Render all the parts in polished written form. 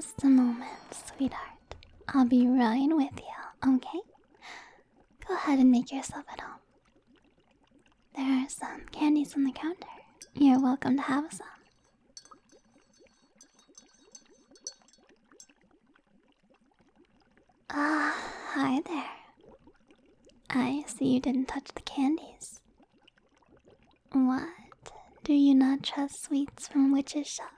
Just a moment, sweetheart. I'll be right with you, okay? Go ahead and make yourself at home. There are some candies on the counter. You're welcome to have some. Hi there. I see you didn't touch the candies. What? Do you not trust sweets from Witch's shop?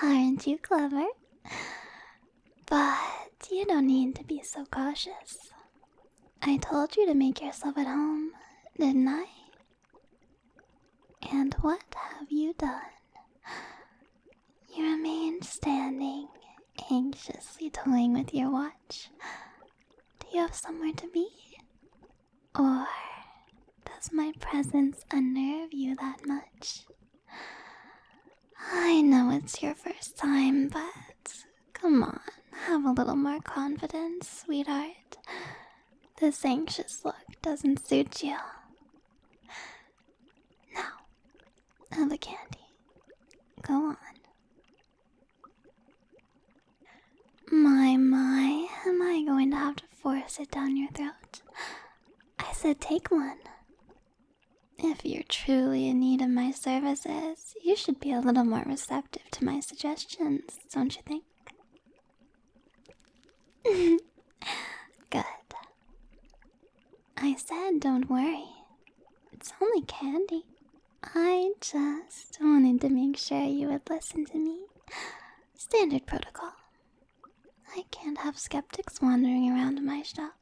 Aren't you clever? But you don't need to be so cautious. I told you to make yourself at home, didn't I? And what have you done? You remained standing, anxiously toying with your watch. Do you have somewhere to be? Or does my presence unnerve you that much? I know it's your first time, but come on, have a little more confidence, sweetheart. This anxious look doesn't suit you. Now, have a candy. Go on. My, am I going to have to force it down your throat? I said take one. If you're truly in need of my services, you should be a little more receptive to my suggestions, don't you think? Good. I said don't worry. It's only candy. I just wanted to make sure you would listen to me. Standard protocol. I can't have skeptics wandering around my shop.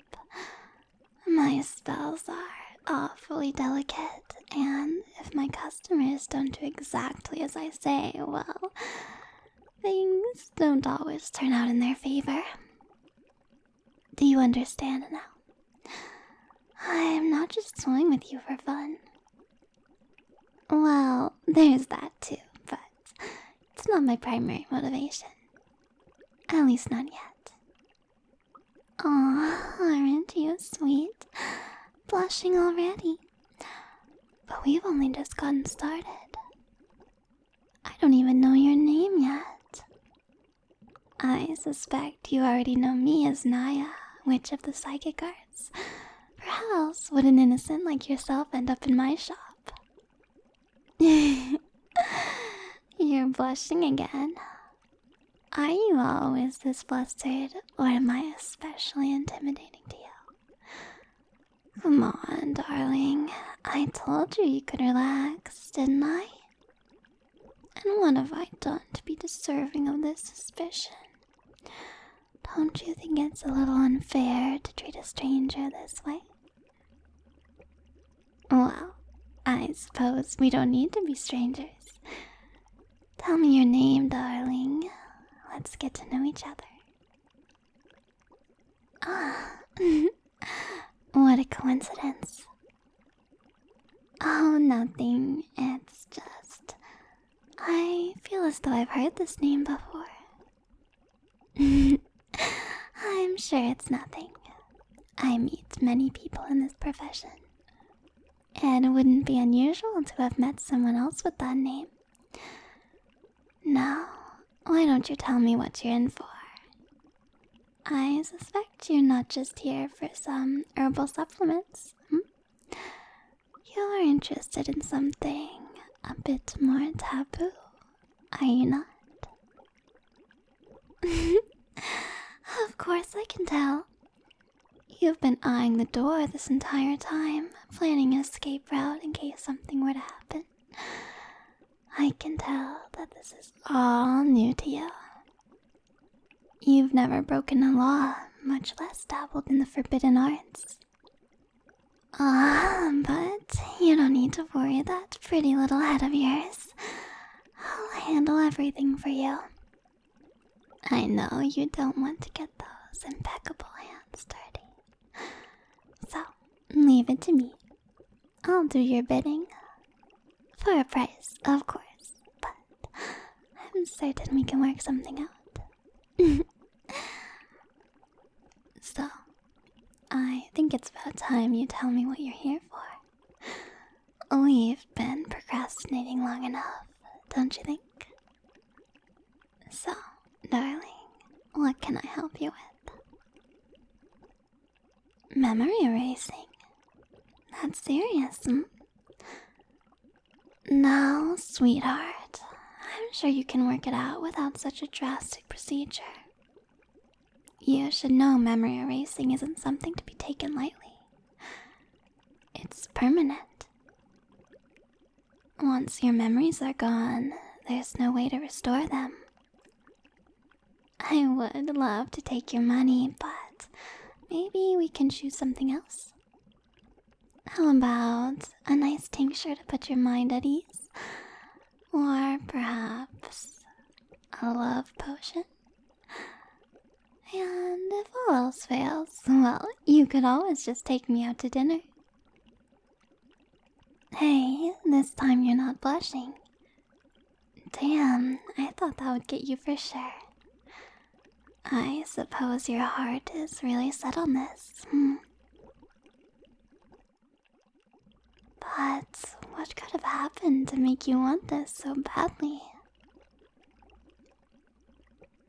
My spells are awfully delicate, and if my customers don't do exactly as I say, well, things don't always turn out in their favor. Do you understand now? I'm not just toying with you for fun. Well, there's that too, but it's not my primary motivation. At least not yet. Aw, aren't you sweet? Blushing already. But we've only just gotten started. I don't even know your name yet. I suspect you already know me as Naya, Witch of the Psychic Arts. For how else would an innocent like yourself end up in my shop? You're blushing again. Are you always this flustered, or am I especially intimidating to you? Come on, darling. I told you could relax, didn't I? And what have I done to be deserving of this suspicion? Don't you think it's a little unfair to treat a stranger this way? Well, I suppose we don't need to be strangers. Tell me your name, darling. Let's get to know each other. Ah, what a coincidence. Oh, nothing. It's just... I feel as though I've heard this name before. I'm sure it's nothing. I meet many people in this profession. And it wouldn't be unusual to have met someone else with that name. Now, why don't you tell me what you're in for? I suspect you're not just here for some herbal supplements. You're interested in something a bit more taboo, are you not? Of course I can tell. You've been eyeing the door this entire time, planning an escape route in case something were to happen. I can tell that this is all new to you. You've never broken a law, much less dabbled in the forbidden arts. But you don't need to worry that pretty little head of yours. I'll handle everything for you. I know you don't want to get those impeccable hands dirty. So, leave it to me. I'll do your bidding. For a price, of course, but I'm certain we can work something out. So, I think it's about time you tell me what you're here for. We've been procrastinating long enough, don't you think? So, darling, what can I help you with? Memory erasing? That's serious, hmm? No, sweetheart. I'm sure you can work it out without such a drastic procedure. You should know memory erasing isn't something to be taken lightly. It's permanent. Once your memories are gone, there's no way to restore them. I would love to take your money, but maybe we can choose something else. How about a nice tincture to put your mind at ease? Or perhaps a love potion? And if all else fails, well, you could always just take me out to dinner. Hey, this time you're not blushing. Damn, I thought that would get you for sure. I suppose your heart is really set on this, But what could have happened to make you want this so badly?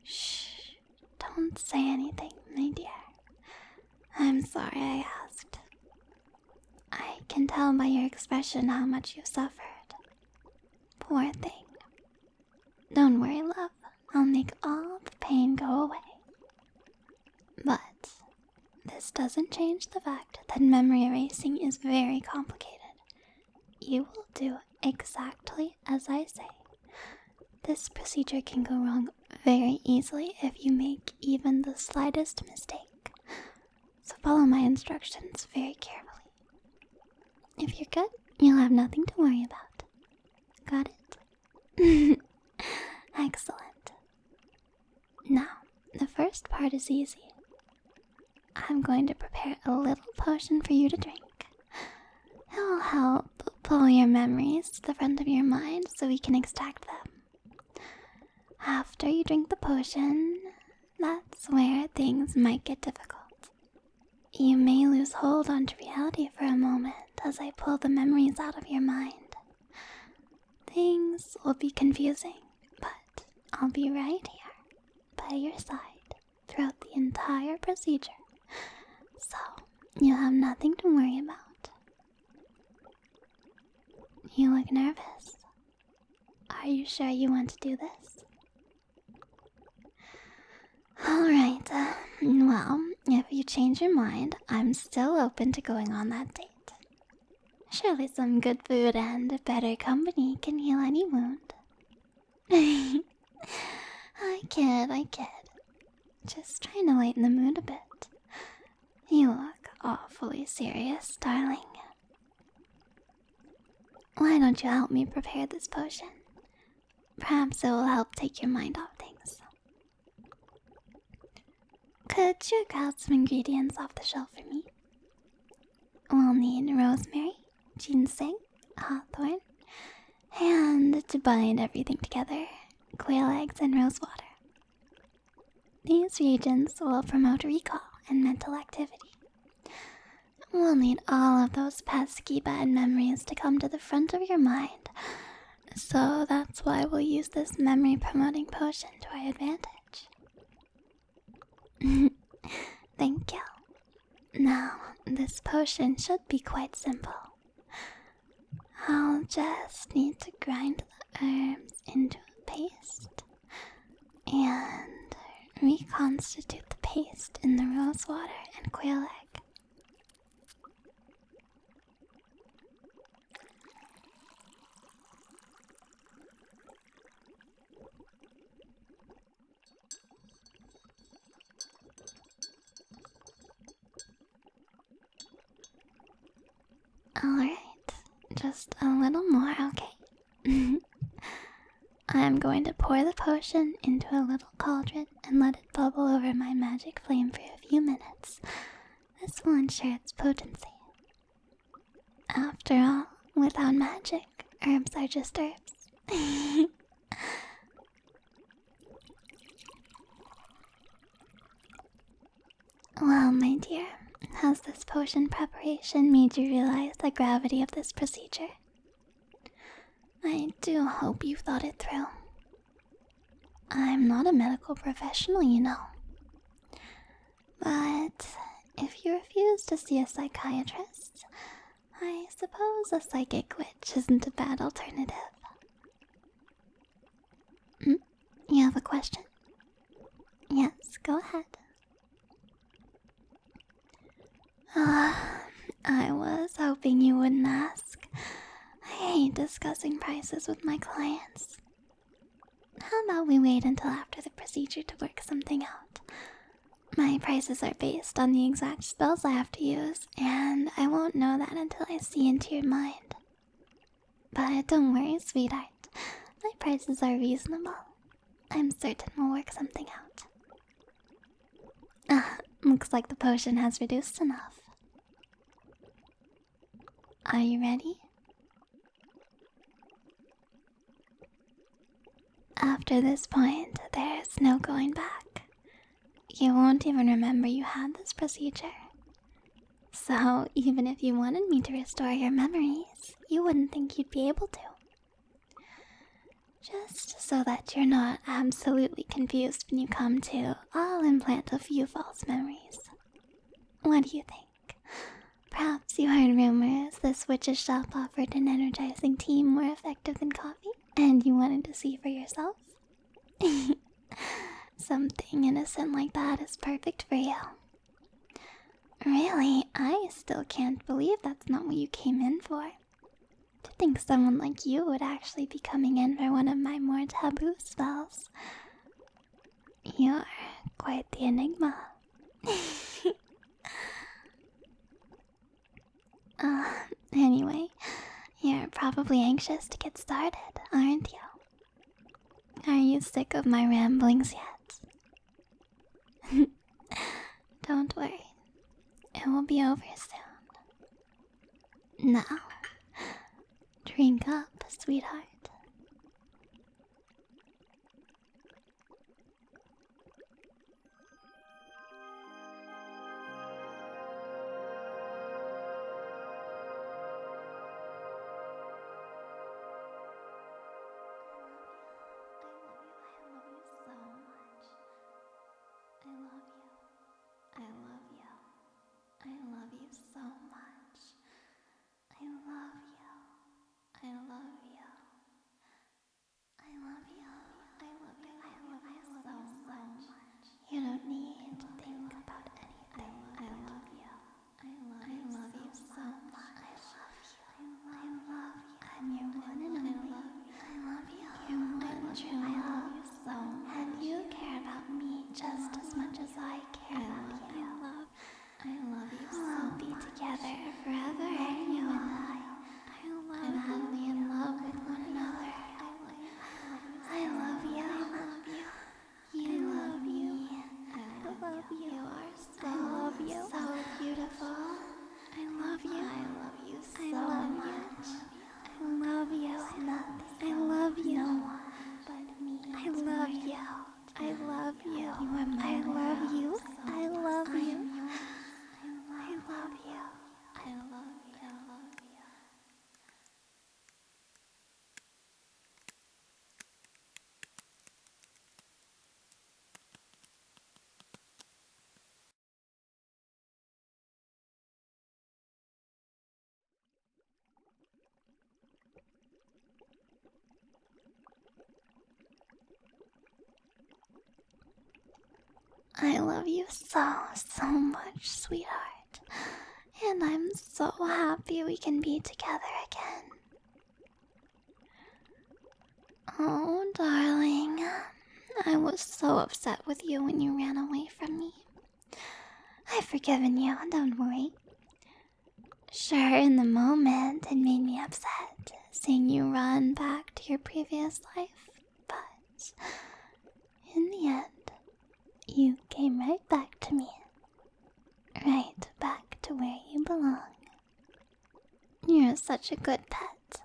Shh, don't say anything, my dear. I'm sorry I asked. I can tell by your expression how much you've suffered. Poor thing. Don't worry, love. I'll make all the pain go away. But this doesn't change the fact that memory erasing is very complicated. You will do exactly as I say. This procedure can go wrong very easily if you make even the slightest mistake. So follow my instructions very carefully. If you're good, you'll have nothing to worry about. Got it? Excellent. Now, the first part is easy. I'm going to prepare a little potion for you to drink. It will help pull your memories to the front of your mind so we can extract them. After you drink the potion, that's where things might get difficult. You may lose hold onto reality for a moment as I pull the memories out of your mind. Things will be confusing, but I'll be right here by your side throughout the entire procedure, so you'll have nothing to worry about. You look nervous. Are you sure you want to do this? Alright, well, if you change your mind, I'm still open to going on that date. Surely some good food and better company can heal any wound. I kid. Just trying to lighten the mood a bit. You look awfully serious, darling. Why don't you help me prepare this potion? Perhaps it will help take your mind off things. Could you grab some ingredients off the shelf for me? We'll need rosemary, ginseng, hawthorn, and to bind everything together, quail eggs and rose water. These reagents will promote recall and mental activity. We'll need all of those pesky bad memories to come to the front of your mind, so that's why we'll use this memory-promoting potion to our advantage. Thank you. Now, this potion should be quite simple. I'll just need to grind the herbs into a paste and reconstitute the paste in the rose water and quail egg. Alright, just a little more, okay? I'm going to pour the potion into a little cauldron and let it bubble over my magic flame for a few minutes. This will ensure its potency. After all, without magic, herbs are just herbs. Well, my dear, has this potion preparation made you realize the gravity of this procedure? I do hope you've thought it through. I'm not a medical professional, you know. But if you refuse to see a psychiatrist, I suppose a psychic witch isn't a bad alternative. You have a question? Yes, go ahead. I was hoping you wouldn't ask. I hate discussing prices with my clients. How about we wait until after the procedure to work something out? My prices are based on the exact spells I have to use, and I won't know that until I see into your mind. But don't worry, sweetheart. My prices are reasonable. I'm certain we'll work something out. Looks like the potion has reduced enough. Are you ready? After this point, there's no going back. You won't even remember you had this procedure. So, even if you wanted me to restore your memories, you wouldn't think you'd be able to. Just so that you're not absolutely confused when you come to, I'll implant a few false memories. What do you think? Perhaps you heard rumors this witch's shop offered an energizing tea more effective than coffee, and you wanted to see for yourself? Something innocent like that is perfect for you. Really, I still can't believe that's not what you came in for. To think someone like you would actually be coming in for one of my more taboo spells. You're quite the enigma. Anyway, you're probably anxious to get started, aren't you? Are you sick of my ramblings yet? Don't worry. It will be over soon. Now, drink up, sweetheart. You don't need to think about anything. I love you. I love you so much. I love you. I'm your one and only. I love you. You're one true. I love you so much. And you care about me just as much as I care about you. I love you so much. We'll be together forever, you and I. I'm madly in love with one another. I love you. I love you. You love me. I love you. You are so beautiful. I love you. I love you so much. I love you. I love you. No one but me. I love you. I love you. You are my I love you. I love you. I love you. I love you. I love you so much, sweetheart. And I'm so happy we can be together again. Oh, darling. I was so upset with you when you ran away from me. I've forgiven you, don't worry. Sure, in the moment, it made me upset seeing you run back to your previous life, but in the end, you came right back to me. Right back to where you belong. You're such a good pet.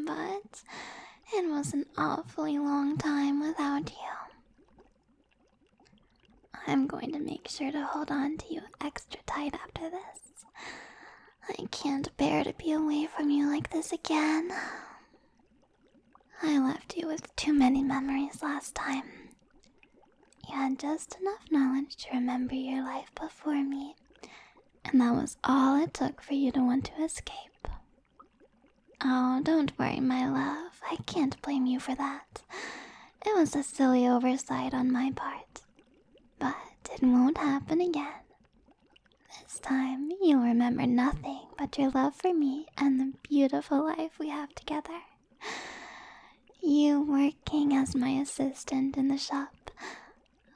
But it was an awfully long time without you. I'm going to make sure to hold on to you extra tight after this. I can't bear to be away from you like this again. I left you with too many memories last time. You had just enough knowledge to remember your life before me, and that was all it took for you to want to escape. Oh, don't worry, my love. I can't blame you for that. It was a silly oversight on my part. But it won't happen again. This time, you'll remember nothing but your love for me and the beautiful life we have together. You working as my assistant in the shop,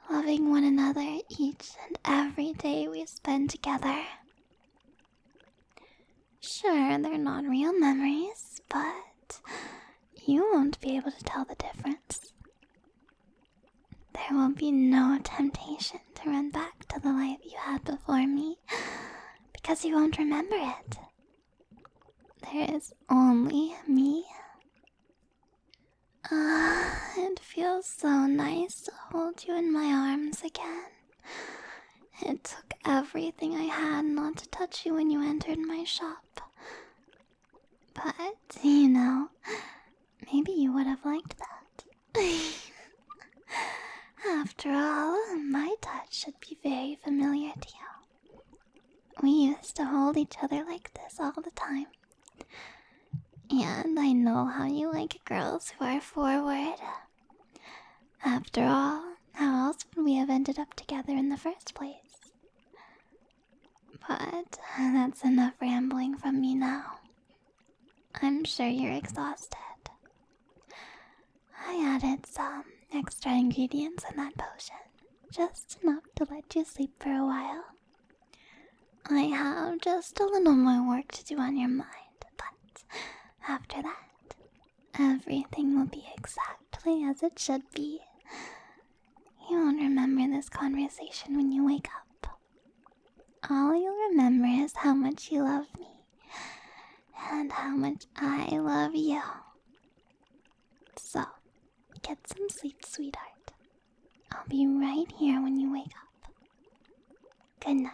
loving one another each and every day we spend together. Sure, they're not real memories, but you won't be able to tell the difference. There will be no temptation to run back to the life you had before me, because you won't remember it. There is only me. It feels so nice to hold you in my arms again. It took everything I had not to touch you when you entered my shop. But, maybe you would have liked that. After all, my touch should be very familiar to you. We used to hold each other like this all the time. And I know how you like girls who are forward. After all, how else would we have ended up together in the first place? But that's enough rambling from me now. I'm sure you're exhausted. I added some extra ingredients in that potion, just enough to let you sleep for a while. I have just a little more work to do on your mind, but after that, everything will be exactly as it should be. You won't remember this conversation when you wake up. All you'll remember is how much you love me, and how much I love you. So, get some sleep, sweetheart. I'll be right here when you wake up. Good night.